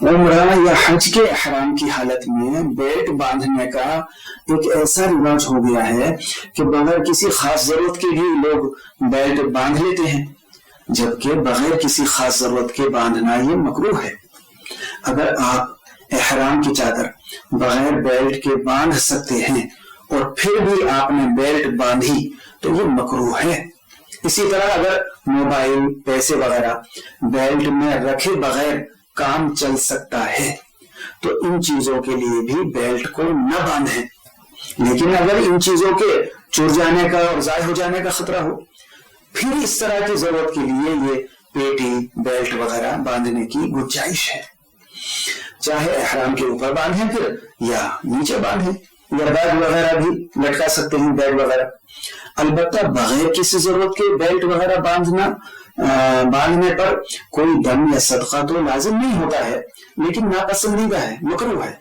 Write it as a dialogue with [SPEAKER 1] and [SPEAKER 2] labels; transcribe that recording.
[SPEAKER 1] عمرہ یا حج کے احرام کی حالت میں بیلٹ باندھنے کا ایک ایسا رواج ہو گیا ہے کہ بغیر کسی خاص ضرورت کے بھی لوگ بیلٹ باندھ لیتے ہیں، جبکہ بغیر کسی خاص ضرورت کے باندھنا یہ مکروہ ہے۔ اگر آپ احرام کی چادر بغیر بیلٹ کے باندھ سکتے ہیں اور پھر بھی آپ نے بیلٹ باندھی تو یہ مکروہ ہے۔ اسی طرح اگر موبائل، پیسے وغیرہ بیلٹ میں رکھے بغیر کام چل سکتا ہے تو ان چیزوں کے لیے بھی بیلٹ کو نہ باندھیں، لیکن اگر ان چیزوں کے چور جانے کا اور ضائع ہو جانے کا خطرہ ہو پھر اس طرح کی ضرورت کے لیے یہ پیٹی، بیلٹ وغیرہ باندھنے کی گنجائش ہے۔ چاہے احرام کے اوپر باندھیں پھر یا نیچے باندھیں، یا بیگ وغیرہ بھی لٹکا سکتے ہیں، بیگ وغیرہ۔ البتہ بغیر کسی ضرورت کے بیلٹ وغیرہ باندھنے پر کوئی دم یا صدقہ تو لازم نہیں ہوتا ہے، لیکن ناپسندیدہ ہے، مکروہ ہے۔